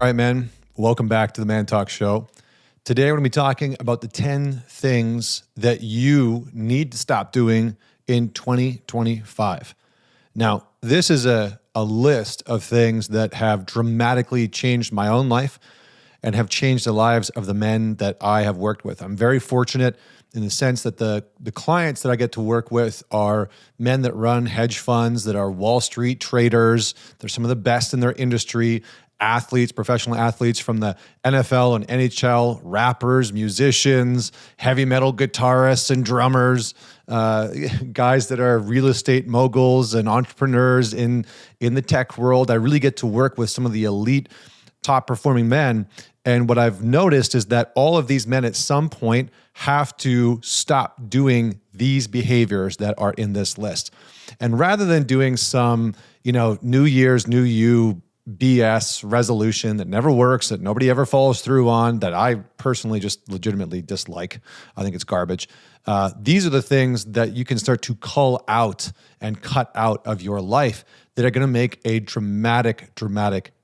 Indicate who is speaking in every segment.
Speaker 1: All right, man. Welcome back to the Man Talk Show. Today, we're going to be talking about the 10 things that you need to stop doing in 2025. Now, this is a list of things that have dramatically changed my own life and have changed the lives of the men that I have worked with. I'm very fortunate in the sense that the clients that I get to work with are men that run hedge funds, that are Wall Street traders. They're some of the best in their industry, athletes, professional athletes from the NFL and NHL, rappers, musicians, heavy metal guitarists and drummers, guys that are real estate moguls and entrepreneurs in the tech world. I really get to work with some of the elite, top performing men. And what I've noticed is that all of these men at some point have to stop doing these behaviors that are in this list. And rather than doing some, New Year's, New You BS resolution that never works, that nobody ever follows through on, that I personally just legitimately dislike, I think it's garbage. These are the things that you can start to cull out and cut out of your life that are going to make a dramatic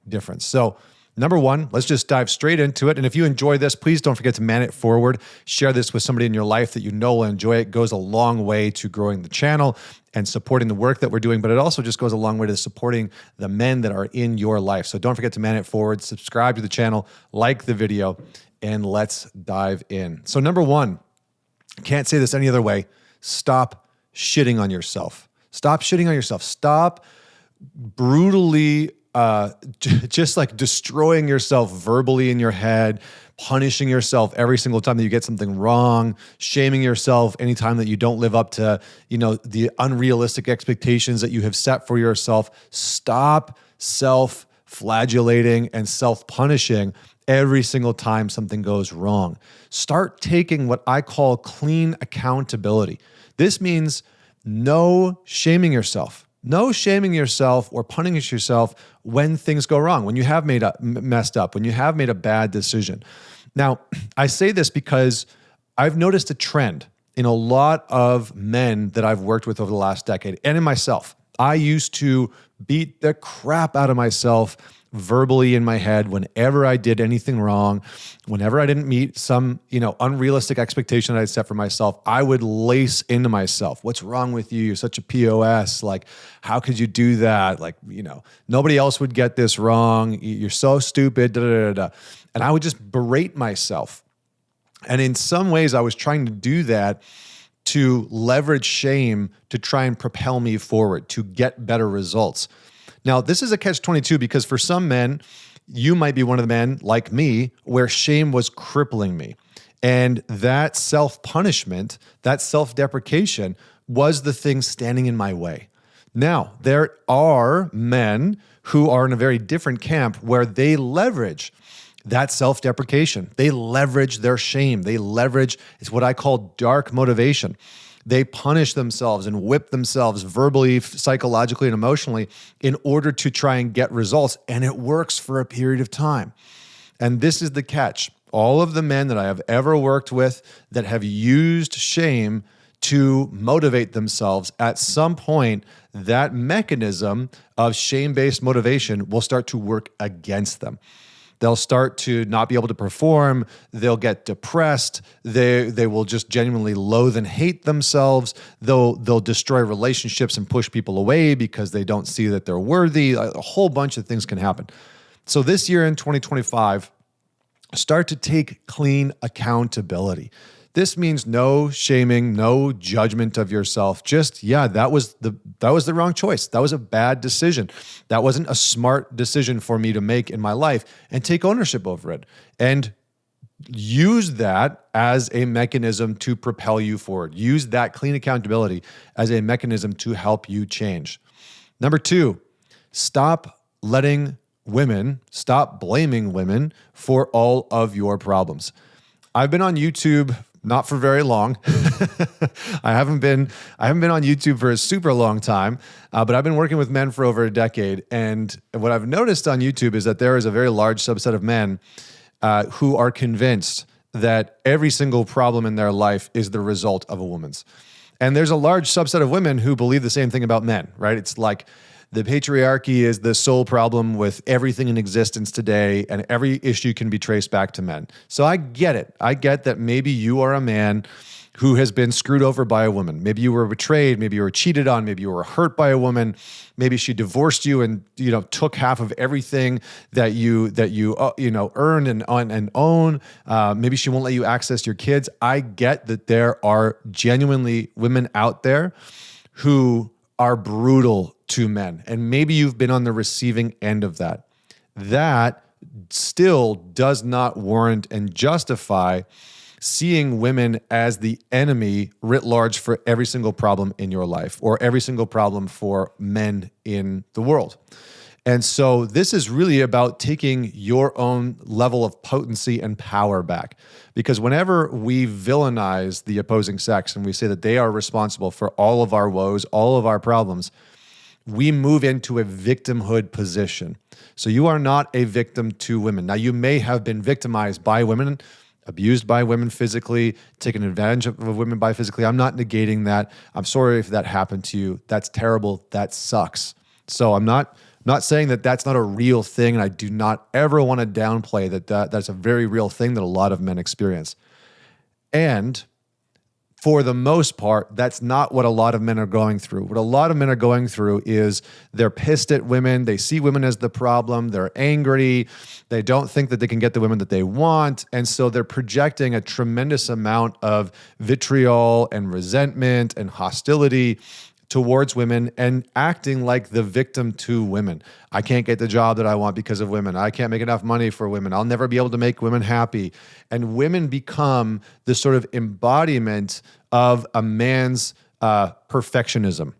Speaker 1: difference. So, number one, let's just dive straight into it. And if you enjoy this, please don't forget to man it forward. Share this with somebody in your life that you know will enjoy it. It goes a long way to growing the channel and supporting the work that we're doing, but it also just goes a long way to supporting the men that are in your life. So don't forget to man it forward, subscribe to the channel, like the video, and let's dive in. So number one, can't say this any other way, stop shitting on yourself. Stop shitting on yourself. Stop brutally just like destroying yourself verbally in your head, punishing yourself every single time that you get something wrong, shaming yourself anytime that you don't live up to, the unrealistic expectations that you have set for yourself. Stop self-flagellating and self-punishing every single time something goes wrong. Start taking what I call clean accountability. This means no shaming yourself. No shaming yourself or punishing yourself when things go wrong, when you have messed up, when you have made a bad decision. Now, I say this because I've noticed a trend in a lot of men that I've worked with over the last decade and in myself. I used to beat the crap out of myself verbally in my head whenever I did anything wrong, whenever I didn't meet some, unrealistic expectation that I set for myself. I would lace into myself. What's wrong with you? You're such a POS. Like, how could you do that? Like, nobody else would get this wrong. You're so stupid. Da, da, da, da. And I would just berate myself. And in some ways, I was trying to do that to leverage shame to try and propel me forward, to get better results. Now, this is a catch-22 because for some men, you might be one of the men like me where shame was crippling me. And that self-punishment, that self-deprecation was the thing standing in my way. Now, there are men who are in a very different camp where they leverage that self-deprecation. They leverage their shame. They leverage, it's what I call dark motivation. They punish themselves and whip themselves verbally, psychologically, and emotionally in order to try and get results. And it works for a period of time. And this is the catch. All of the men that I have ever worked with that have used shame to motivate themselves, at some point, that mechanism of shame-based motivation will start to work against them. They'll start to not be able to perform. They'll get depressed. They will just genuinely loathe and hate themselves. They'll destroy relationships and push people away because they don't see that they're worthy. A whole bunch of things can happen. So this year in 2025, start to take clean accountability. This means no shaming, no judgment of yourself. Just, that was the wrong choice. That was a bad decision. That wasn't a smart decision for me to make in my life, and take ownership over it. And use that as a mechanism to propel you forward. Use that clean accountability as a mechanism to help you change. Number two, stop blaming women for all of your problems. I've been on YouTube not for very long. I haven't been on YouTube for a super long time, but I've been working with men for over a decade. And what I've noticed on YouTube is that there is a very large subset of men who are convinced that every single problem in their life is the result of a woman's. And there's a large subset of women who believe the same thing about men, right? It's like The patriarchy is the sole problem with everything in existence today, and every issue can be traced back to men. So I get it. I get that maybe you are a man who has been screwed over by a woman. Maybe you were betrayed, maybe you were cheated on, maybe you were hurt by a woman, maybe she divorced you and took half of everything that you earned and own. Maybe she won't let you access your kids. I get that there are genuinely women out there who are brutal to men. And maybe you've been on the receiving end of that. That still does not warrant and justify seeing women as the enemy writ large for every single problem in your life or every single problem for men in the world. And so this is really about taking your own level of potency and power back. Because whenever we villainize the opposing sex and we say that they are responsible for all of our woes, all of our problems, we move into a victimhood position. So you are not a victim to women. Now, you may have been victimized by women, abused by women physically, taken advantage of women by physically. I'm not negating that. I'm sorry if that happened to you. That's terrible. That sucks. So I'm not saying that that's not a real thing, and I do not ever want to downplay that's a very real thing that a lot of men experience. And for the most part, that's not what a lot of men are going through. What a lot of men are going through is they're pissed at women. They see women as the problem. They're angry. They don't think that they can get the women that they want. And so they're projecting a tremendous amount of vitriol and resentment and hostility towards women and acting like the victim to women. I can't get the job that I want because of women. I can't make enough money for women. I'll never be able to make women happy. And women become this sort of embodiment of a man's perfectionism,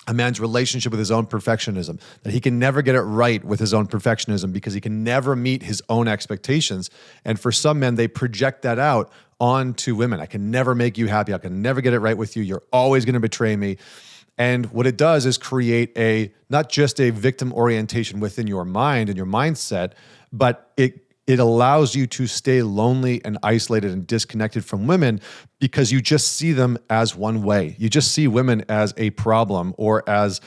Speaker 1: a man's relationship with his own perfectionism, that he can never get it right with his own perfectionism because he can never meet his own expectations. And for some men, they project that out onto women. I can never make you happy. I can never get it right with you. You're always going to betray me. And what it does is create not just a victim orientation within your mind and your mindset, but it allows you to stay lonely and isolated and disconnected from women because you just see them as one way. You just see women as a problem or as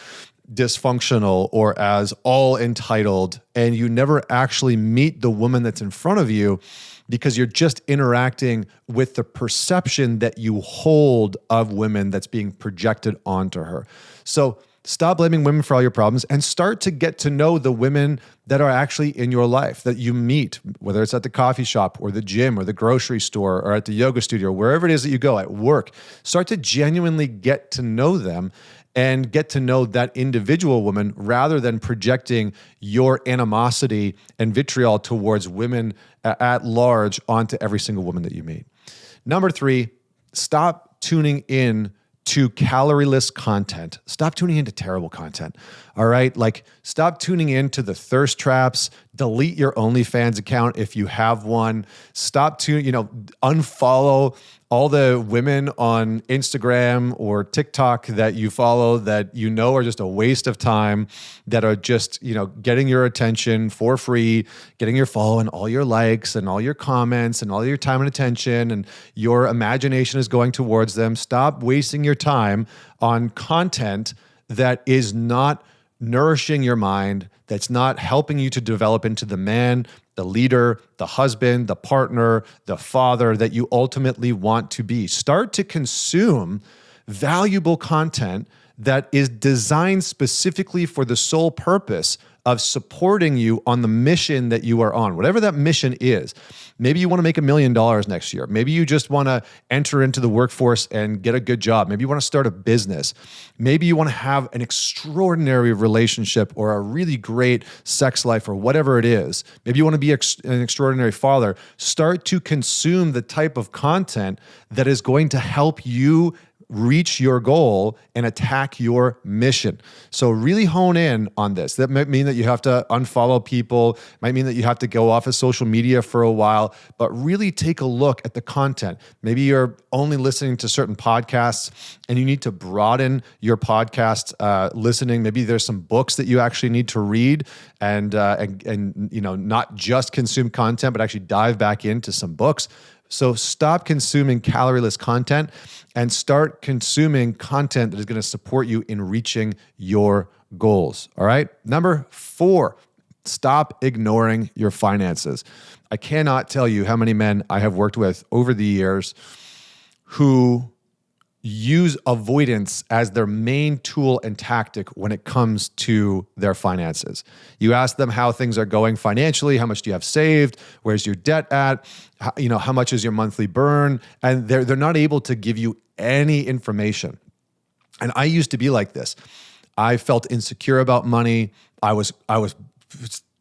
Speaker 1: dysfunctional or as all entitled, and you never actually meet the woman that's in front of you because you're just interacting with the perception that you hold of women that's being projected onto her. So stop blaming women for all your problems and start to get to know the women that are actually in your life that you meet, whether it's at the coffee shop or the gym or the grocery store or at the yoga studio, wherever it is that you go at work. Start to genuinely get to know them and get to know that individual woman rather than projecting your animosity and vitriol towards women at large onto every single woman that you meet. Number 3, stop tuning in to calorie-less content. Stop tuning into terrible content. All right? Like, stop tuning into the thirst traps. Delete your OnlyFans account if you have one. Unfollow all the women on Instagram or TikTok that you follow that you know are just a waste of time, that are just, getting your attention for free, getting your follow and all your likes and all your comments and all your time and attention, and your imagination is going towards them. Stop wasting your time on content that is not nourishing your mind, that's not helping you to develop into the man, the leader, the husband, the partner, the father that you ultimately want to be. Start to consume valuable content that is designed specifically for the sole purpose of supporting you on the mission that you are on, whatever that mission is. Maybe you want to make $1 million next year. Maybe you just want to enter into the workforce and get a good job. Maybe you want to start a business. Maybe you want to have an extraordinary relationship or a really great sex life or whatever it is. Maybe you want to be an extraordinary father. Start to consume the type of content that is going to help you reach your goal and attack your mission. So really hone in on this. That might mean that you have to unfollow people, might mean that you have to go off of social media for a while, but really take a look at the content. Maybe you're only listening to certain podcasts and you need to broaden your podcast listening. Maybe there's some books that you actually need to read and not just consume content, but actually dive back into some books. So stop consuming calorie-less content and start consuming content that is going to support you in reaching your goals. All right. Number 4, stop ignoring your finances. I cannot tell you how many men I have worked with over the years who use avoidance as their main tool and tactic when it comes to their finances. You ask them how things are going financially, how much do you have saved, where's your debt at, how much is your monthly burn, and they're not able to give you any information. And I used to be like this. I felt insecure about money. I was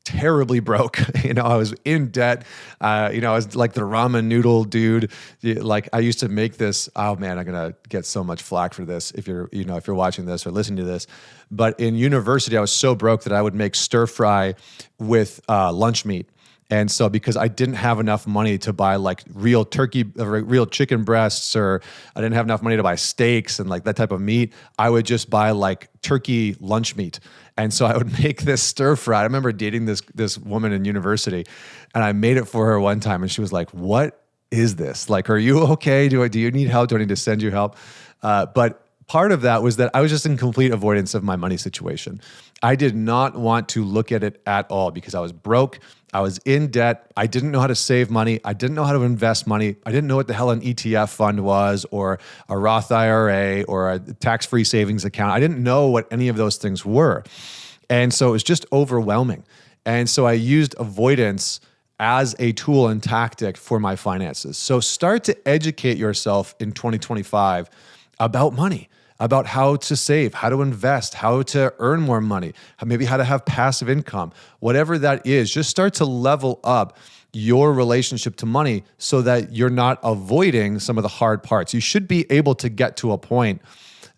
Speaker 1: terribly broke. I was in debt. I was like the ramen noodle dude. Like I used to make this, oh man, I'm going to get so much flack for this if you're watching this or listening to this. But in university, I was so broke that I would make stir fry with lunch meat. And so because I didn't have enough money to buy like real chicken breasts, or I didn't have enough money to buy steaks and like that type of meat, I would just buy like turkey lunch meat. And so I would make this stir fry. I remember dating this woman in university, and I made it for her one time, and she was like, "What is this? Like, are you okay? Do you need help? Do I need to send you help?" But part of that was that I was just in complete avoidance of my money situation. I did not want to look at it at all because I was broke. I was in debt. I didn't know how to save money. I didn't know how to invest money. I didn't know what the hell an ETF fund was, or a Roth IRA, or a tax-free savings account. I didn't know what any of those things were. And so it was just overwhelming. And so I used avoidance as a tool and tactic for my finances. So start to educate yourself in 2025 about money, about how to save, how to invest, how to earn more money, maybe how to have passive income, whatever that is. Just start to level up your relationship to money so that you're not avoiding some of the hard parts. You should be able to get to a point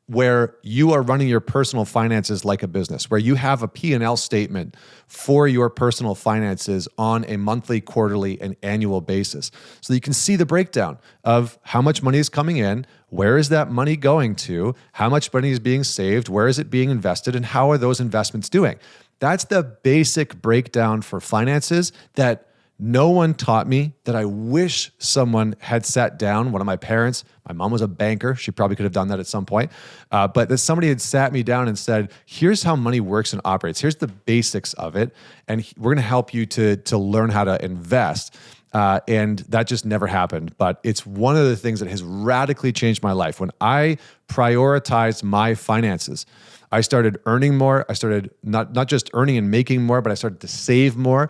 Speaker 1: where you are running your personal finances like a business, where you have a P&L statement for your personal finances on a monthly, quarterly, and annual basis. So you can see the breakdown of how much money is coming in, where is that money going to, how much money is being saved, where is it being invested, and how are those investments doing. That's the basic breakdown for finances that no one taught me, that I wish someone had sat down. One of my parents, my mom was a banker. She probably could have done that at some point. But that somebody had sat me down and said, here's how money works and operates. Here's the basics of it. And we're going to help you to learn how to invest. And that just never happened. But it's one of the things that has radically changed my life. When I prioritized my finances, I started earning more. I started not just earning and making more, but I started to save more.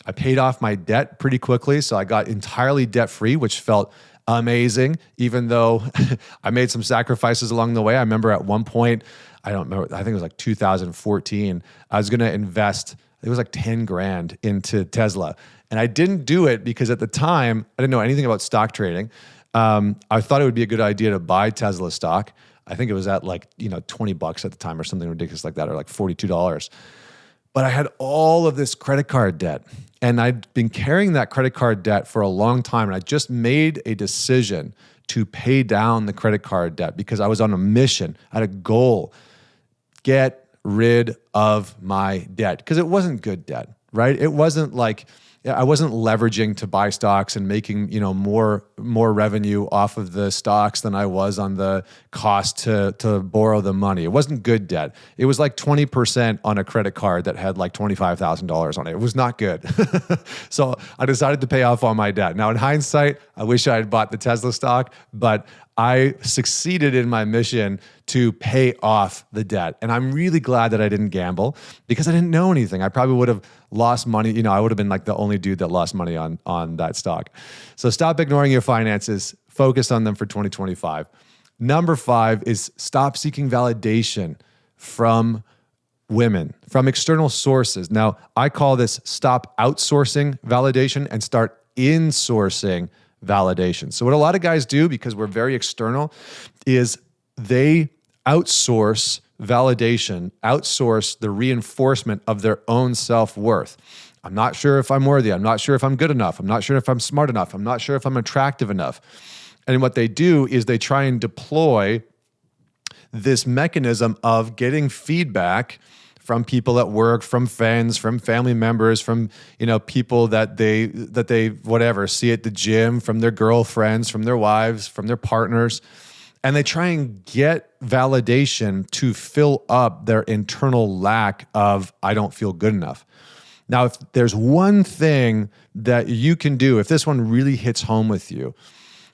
Speaker 1: I paid off my debt pretty quickly, so I got entirely debt-free, which felt amazing, even though I made some sacrifices along the way. I remember at one point, I don't remember, I think it was like 2014, I was going to invest, it was like 10 grand into Tesla. And I didn't do it because at the time, I didn't know anything about stock trading. I thought it would be a good idea to buy Tesla stock. I think it was at like, $20 at the time or something ridiculous like that, or like $42. But I had all of this credit card debt, and I'd been carrying that credit card debt for a long time. And I just made a decision to pay down the credit card debt because I was on a mission. I had a goal: get rid of my debt, because it wasn't good debt, right? It wasn't like I wasn't leveraging to buy stocks and making, more revenue off of the stocks than I was on the cost to borrow the money. It wasn't good debt. It was like 20% on a credit card that had like $25,000 on it. It was not good. So I decided to pay off all my debt. Now in hindsight, I wish I had bought the Tesla stock, but I succeeded in my mission to pay off the debt. And I'm really glad that I didn't gamble, because I didn't know anything. I probably would have lost money. I would have been like the only dude that lost money on that stock. So stop ignoring your finances. Focus on them for 2025. Number 5 is stop seeking validation from women, from external sources. Now, I call this stop outsourcing validation and start insourcing validation. So what a lot of guys do, because we're very external, is they outsource validation, outsource the reinforcement of their own self-worth. I'm not sure if I'm worthy. I'm not sure if I'm good enough. I'm not sure if I'm smart enough. I'm not sure if I'm attractive enough. And what they do is they try and deploy this mechanism of getting feedback from people at work, from friends, from family members, from people that they whatever see at the gym, from their girlfriends, from their wives, from their partners. And they try and get validation to fill up their internal lack of, I don't feel good enough. Now, if there's one thing that you can do, if this one really hits home with you,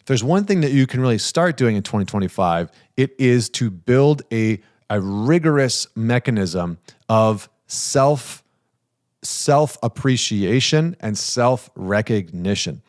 Speaker 1: if there's one thing that you can really start doing in 2025, it is to build a rigorous mechanism of self-appreciation and self-recognition.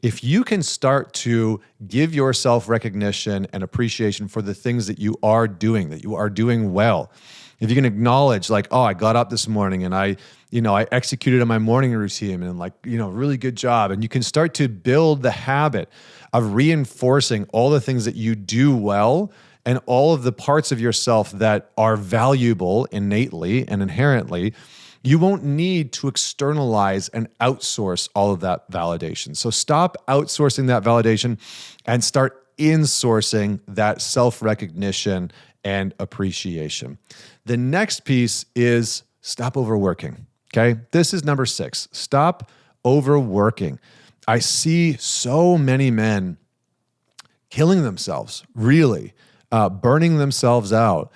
Speaker 1: If you can start to give yourself recognition and appreciation for the things that you are doing well, if you can acknowledge like, oh, I got up this morning and I executed on my morning routine and really good job. And you can start to build the habit of reinforcing all the things that you do well and all of the parts of yourself that are valuable innately and inherently. You won't need to externalize and outsource all of that validation. So stop outsourcing that validation and start insourcing that self-recognition and appreciation. The next piece is stop overworking, okay? This is number 6. Stop overworking. I see so many men killing themselves, really, burning themselves out,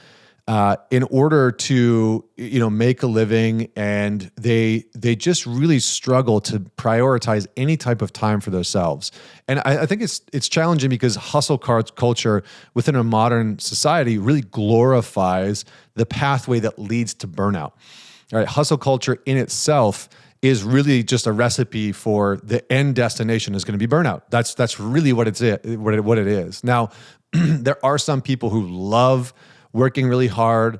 Speaker 1: in order to make a living, and they just really struggle to prioritize any type of time for themselves. And I think it's challenging because hustle culture within a modern society really glorifies the pathway that leads to burnout. All right, hustle culture in itself is really just a recipe for the end destination is going to be burnout. That's really what it is. Now, there are some people who love working really hard,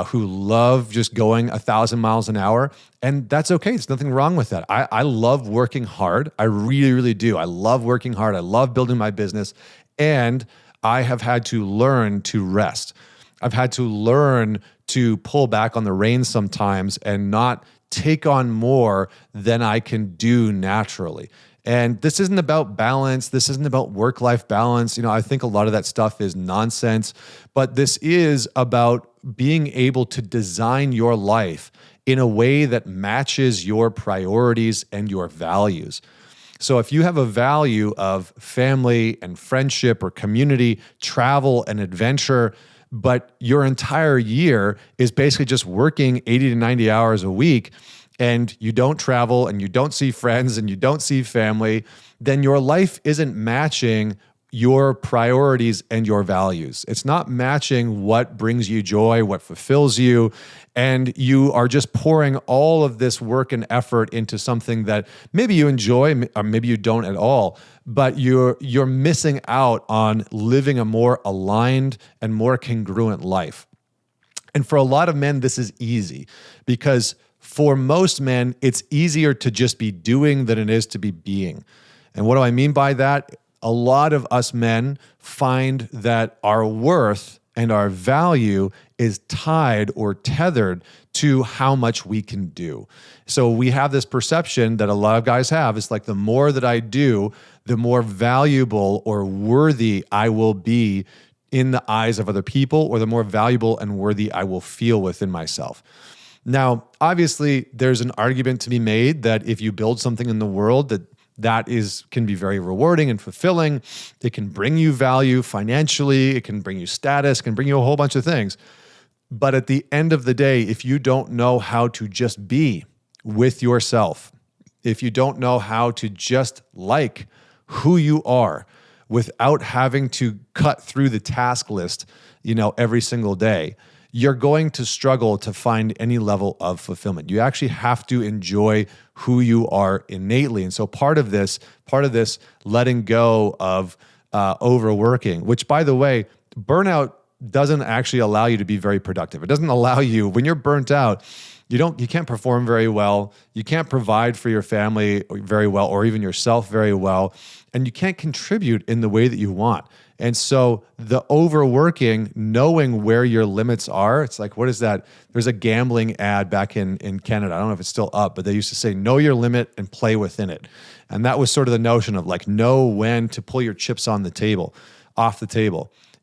Speaker 1: who love just going 1,000 miles an hour. And that's okay. There's nothing wrong with that. I love working hard. I really, really do. I love working hard. I love building my business. And I have had to learn to rest. I've had to learn to pull back on the reins sometimes and not take on more than I can do naturally. And this isn't about balance. This isn't about work-life balance. I think a lot of that stuff is nonsense, but this is about being able to design your life in a way that matches your priorities and your values. So if you have a value of family and friendship or community, travel and adventure, but your entire year is basically just working 80 to 90 hours a week, and you don't travel and you don't see friends and you don't see family, then your life isn't matching your priorities and your values. It's not matching what brings you joy, what fulfills you, and you are just pouring all of this work and effort into something that maybe you enjoy or maybe you don't at all, but you're missing out on living a more aligned and more congruent life. And for a lot of men, this is easy because for most men, it's easier to just be doing than it is to be being. And what do I mean by that? A lot of us men find that our worth and our value is tied or tethered to how much we can do. So we have this perception that a lot of guys have. It's like the more that I do, the more valuable or worthy I will be in the eyes of other people, or the more valuable and worthy I will feel within myself. Now, obviously, there's an argument to be made that if you build something in the world that can be very rewarding and fulfilling, it can bring you value financially, it can bring you status, it can bring you a whole bunch of things. But at the end of the day, if you don't know how to just be with yourself, if you don't know how to just like who you are without having to cut through the task list, every single day, you're going to struggle to find any level of fulfillment. You actually have to enjoy who you are innately. And so part of this letting go of overworking, which by the way, burnout doesn't actually allow you to be very productive. It doesn't allow you, when you're burnt out, you can't perform very well. You can't provide for your family very well, or even yourself very well. And you can't contribute in the way that you want. And so the overworking, knowing where your limits are, it's like, what is that? There's a gambling ad back in Canada. I don't know if it's still up, but they used to say, know your limit and play within it. And that was sort of the notion of like, know when to pull your chips off the table.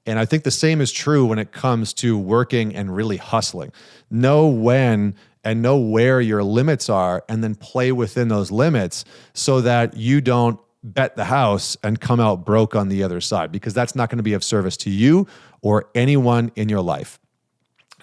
Speaker 1: And I think the same is true when it comes to working and really hustling. Know when and know where your limits are, and then play within those limits so that you don't bet the house and come out broke on the other side, because that's not going to be of service to you or anyone in your life.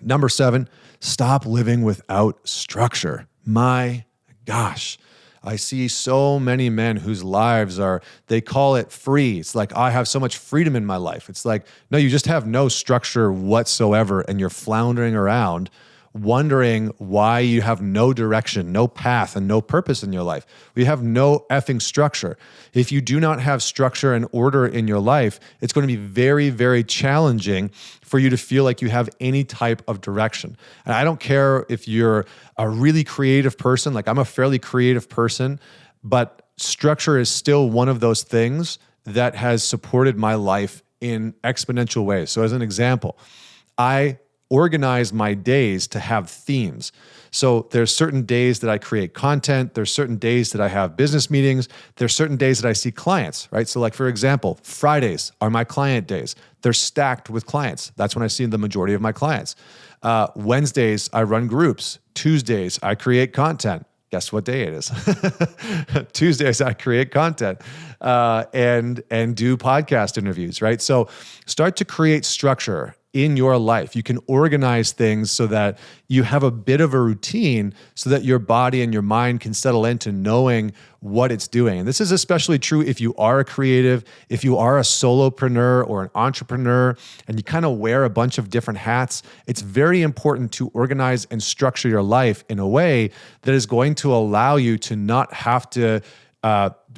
Speaker 1: Number 7, stop living without structure. My gosh. I see so many men whose lives they call it free. It's like, I have so much freedom in my life. It's like, no, you just have no structure whatsoever, and you're floundering around wondering why you have no direction, no path, and no purpose in your life. We have no effing structure. If you do not have structure and order in your life, it's going to be very, very challenging for you to feel like you have any type of direction. And I don't care if you're a really creative person, like I'm a fairly creative person, but structure is still one of those things that has supported my life in exponential ways. So as an example, I organize my days to have themes. So there's certain days that I create content. There's certain days that I have business meetings. There's certain days that I see clients, right? So like, for example, Fridays are my client days. They're stacked with clients. That's when I see the majority of my clients. Wednesdays, I run groups. Tuesdays, I create content. Guess what day it is? Tuesdays, I create content and do podcast interviews, right? So start to create structure in your life. You can organize things so that you have a bit of a routine so that your body and your mind can settle into knowing what it's doing. And this is especially true if you are a creative, if you are a solopreneur or an entrepreneur, and you kind of wear a bunch of different hats. It's very important to organize and structure your life in a way that is going to allow you to not have to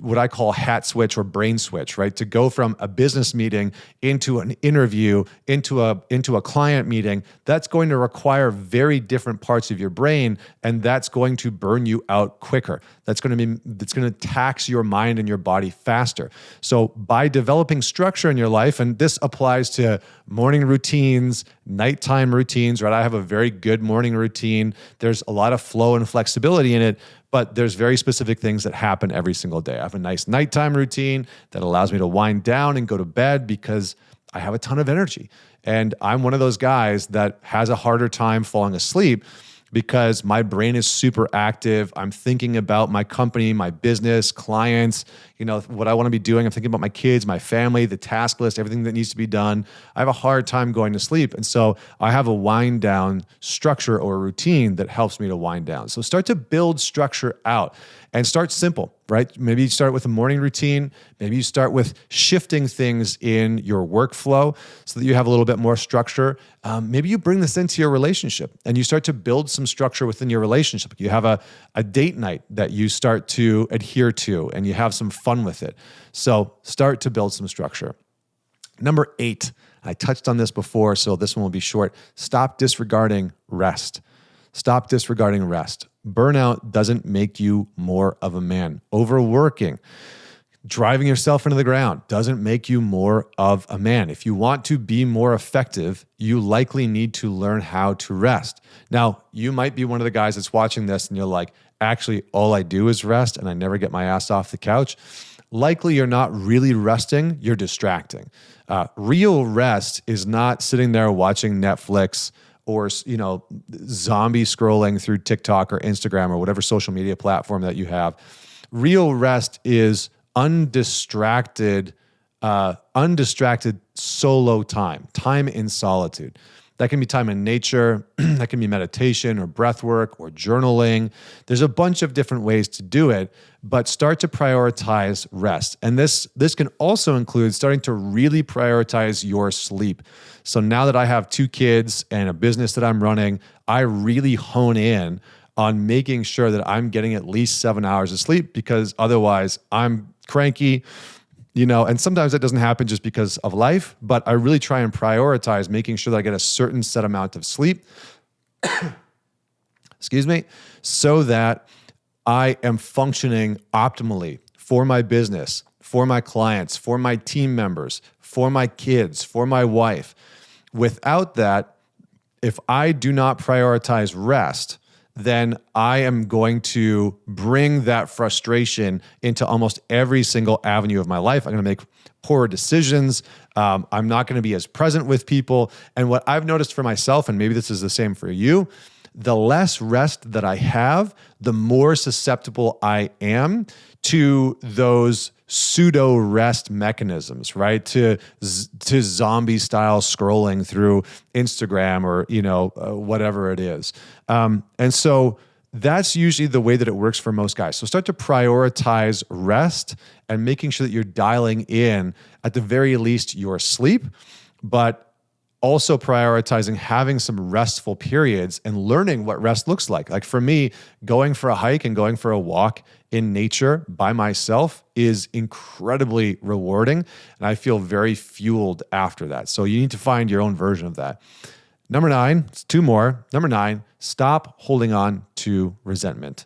Speaker 1: what I call hat switch or brain switch, right? To go from a business meeting into an interview, into a client meeting, that's going to require very different parts of your brain, and that's going to burn you out quicker. That's going to tax your mind and your body faster. So by developing structure in your life, and this applies to morning routines, nighttime routines, right? I have a very good morning routine. There's a lot of flow and flexibility in it, but there's very specific things that happen every single day. I have a nice nighttime routine that allows me to wind down and go to bed because I have a ton of energy. And I'm one of those guys that has a harder time falling asleep because my brain is super active. I'm thinking about my company, my business, clients, what I want to be doing. I'm thinking about my kids, my family, the task list, everything that needs to be done. I have a hard time going to sleep. And so I have a wind down structure or routine that helps me to wind down. So start to build structure out and start simple, right? Maybe you start with a morning routine. Maybe you start with shifting things in your workflow so that you have a little bit more structure. Maybe you bring this into your relationship and you start to build some structure within your relationship. You have a date night that you start to adhere to and you have some fun with it. So start to build some structure. Number 8, I touched on this before, so this one will be short. Stop disregarding rest. Stop disregarding rest. Burnout doesn't make you more of a man. Overworking, driving yourself into the ground doesn't make you more of a man. If you want to be more effective, you likely need to learn how to rest. Now, you might be one of the guys that's watching this and you're like, actually, all I do is rest and I never get my ass off the couch. Likely you're not really resting, you're distracting. Real rest is not sitting there watching Netflix or zombie scrolling through TikTok or Instagram or whatever social media platform that you have. Real rest is undistracted solo time in solitude. That can be time in nature, that can be meditation or breath work or journaling. There's a bunch of different ways to do it, but start to prioritize rest. And this can also include starting to really prioritize your sleep. So now that I have 2 kids and a business that I'm running, I really hone in on making sure that I'm getting at least 7 hours of sleep, because otherwise I'm cranky, and sometimes that doesn't happen just because of life, but I really try and prioritize making sure that I get a certain set amount of sleep, excuse me, so that I am functioning optimally for my business, for my clients, for my team members, for my kids, for my wife. Without that, if I do not prioritize rest, then I am going to bring that frustration into almost every single avenue of my life. I'm going to make poorer decisions. I'm not going to be as present with people. And what I've noticed for myself, and maybe this is the same for you, the less rest that I have, the more susceptible I am to those pseudo rest mechanisms, right? To zombie style scrolling through Instagram or, whatever it is. And so that's usually the way that it works for most guys. So start to prioritize rest and making sure that you're dialing in, at the very least, your sleep, but also prioritizing having some restful periods and learning what rest looks like. Like for me, going for a hike and going for a walk in nature by myself is incredibly rewarding. And I feel very fueled after that. So you need to find your own version of that. Number 9, it's 2 more. Number 9, stop holding on to resentment.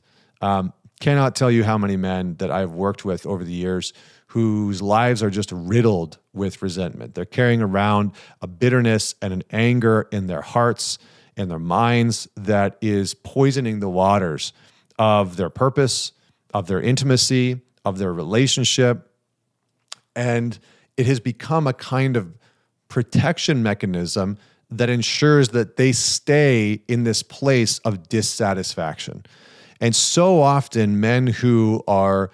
Speaker 1: Cannot tell you how many men that I've worked with over the years whose lives are just riddled with resentment. They're carrying around a bitterness and an anger in their hearts and their minds that is poisoning the waters of their purpose, of their intimacy, of their relationship. And it has become a kind of protection mechanism that ensures that they stay in this place of dissatisfaction. And so often men who are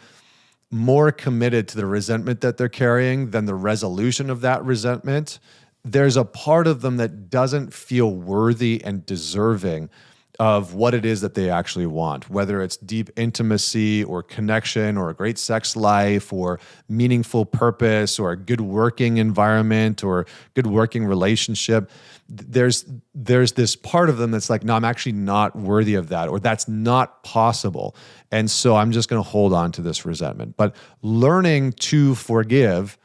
Speaker 1: more committed to the resentment that they're carrying than the resolution of that resentment, there's a part of them that doesn't feel worthy and deserving of what it is that they actually want, whether it's deep intimacy or connection or a great sex life or meaningful purpose or a good working environment or good working relationship. There's this part of them that's like, no, I'm actually not worthy of that, or that's not possible. And so I'm just going to hold on to this resentment. But learning to forgive,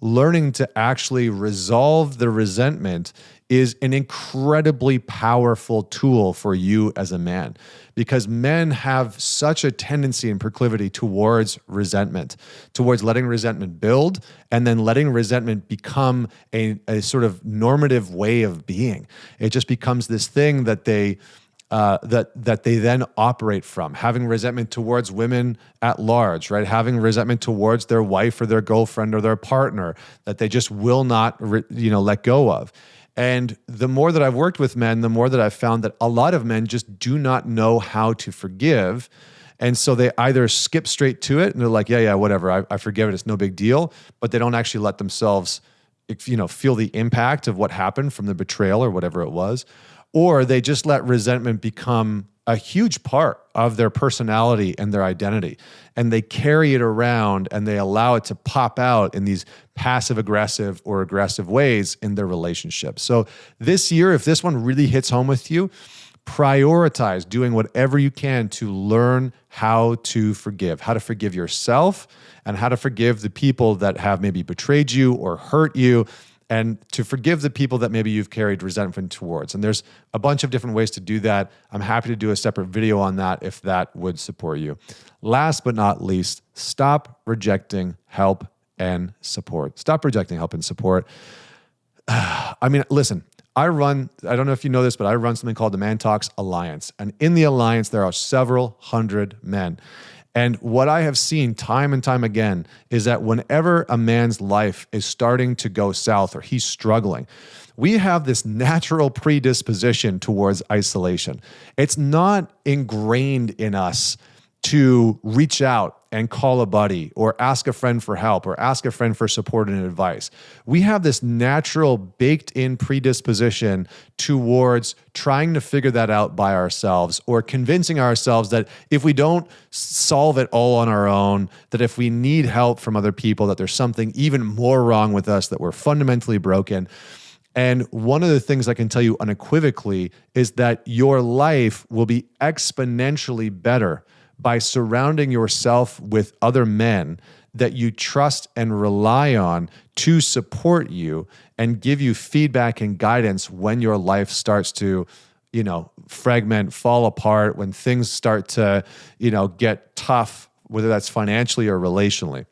Speaker 1: learning to actually resolve the resentment is an incredibly powerful tool for you as a man, because men have such a tendency and proclivity towards resentment, towards letting resentment build and then letting resentment become a sort of normative way of being. It just becomes this thing that they then operate from, having resentment towards women at large, right? Having resentment towards their wife or their girlfriend or their partner that they just will not, let go of. And the more that I've worked with men, the more that I've found that a lot of men just do not know how to forgive. And so they either skip straight to it and they're like, yeah, whatever, I forgive it, it's no big deal. But they don't actually let themselves, feel the impact of what happened from the betrayal or whatever it was. Or they just let resentment become a huge part of their personality and their identity. And they carry it around and they allow it to pop out in these passive aggressive or aggressive ways in their relationship. So this year, if this one really hits home with you, prioritize doing whatever you can to learn how to forgive yourself and how to forgive the people that have maybe betrayed you or hurt you, and to forgive the people that maybe you've carried resentment towards. And there's a bunch of different ways to do that. I'm happy to do a separate video on that if that would support you. Last but not least, stop rejecting help and support. Stop rejecting help and support. I mean, listen, I don't know if you know this, but I run something called the Man Talks Alliance. And in the Alliance, there are several hundred men. And what I have seen time and time again is that whenever a man's life is starting to go south or he's struggling, we have this natural predisposition towards isolation. It's not ingrained in us to reach out and call a buddy or ask a friend for help or ask a friend for support and advice. We have this natural baked-in predisposition towards trying to figure that out by ourselves or convincing ourselves that if we don't solve it all on our own, that if we need help from other people, that there's something even more wrong with us, that we're fundamentally broken. And one of the things I can tell you unequivocally is that your life will be exponentially better by surrounding yourself with other men that you trust and rely on to support you and give you feedback and guidance when your life starts to, fragment, fall apart, when things start to, get tough, whether that's financially or relationally.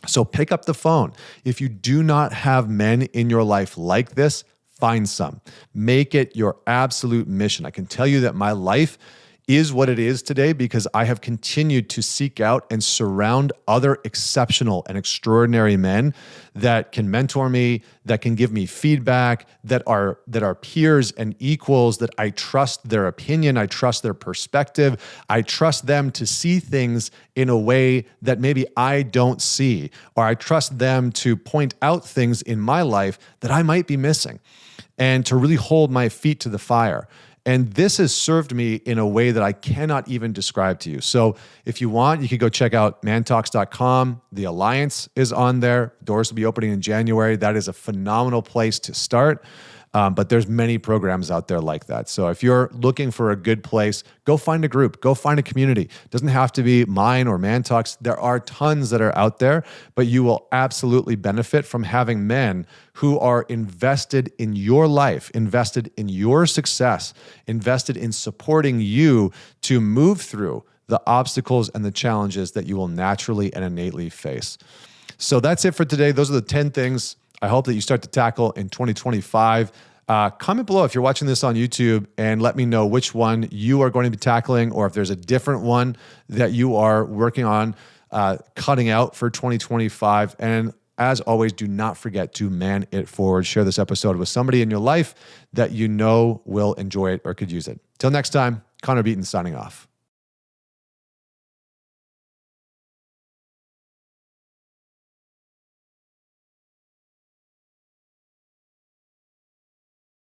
Speaker 1: So pick up the phone. If you do not have men in your life like this, find some. Make it your absolute mission. I can tell you that my life is what it is today because I have continued to seek out and surround other exceptional and extraordinary men that can mentor me, that can give me feedback, that are peers and equals, that I trust their opinion, I trust their perspective, I trust them to see things in a way that maybe I don't see, or I trust them to point out things in my life that I might be missing, and to really hold my feet to the fire. And this has served me in a way that I cannot even describe to you. So if you want, you could go check out mantalks.com. The Alliance is on there. Doors will be opening in January. That is a phenomenal place to start. But there's many programs out there like that. So if you're looking for a good place, go find a group, go find a community. It doesn't have to be mine or Mantalks. There are tons that are out there, but you will absolutely benefit from having men who are invested in your life, invested in your success, invested in supporting you to move through the obstacles and the challenges that you will naturally and innately face. So that's it for today. Those are the 10 things I hope that you start to tackle in 2025. Comment below if you're watching this on YouTube and let me know which one you are going to be tackling, or if there's a different one that you are working on cutting out for 2025. And as always, do not forget to man it forward. Share this episode with somebody in your life that you know will enjoy it or could use it. Till next time, Connor Beaton signing off.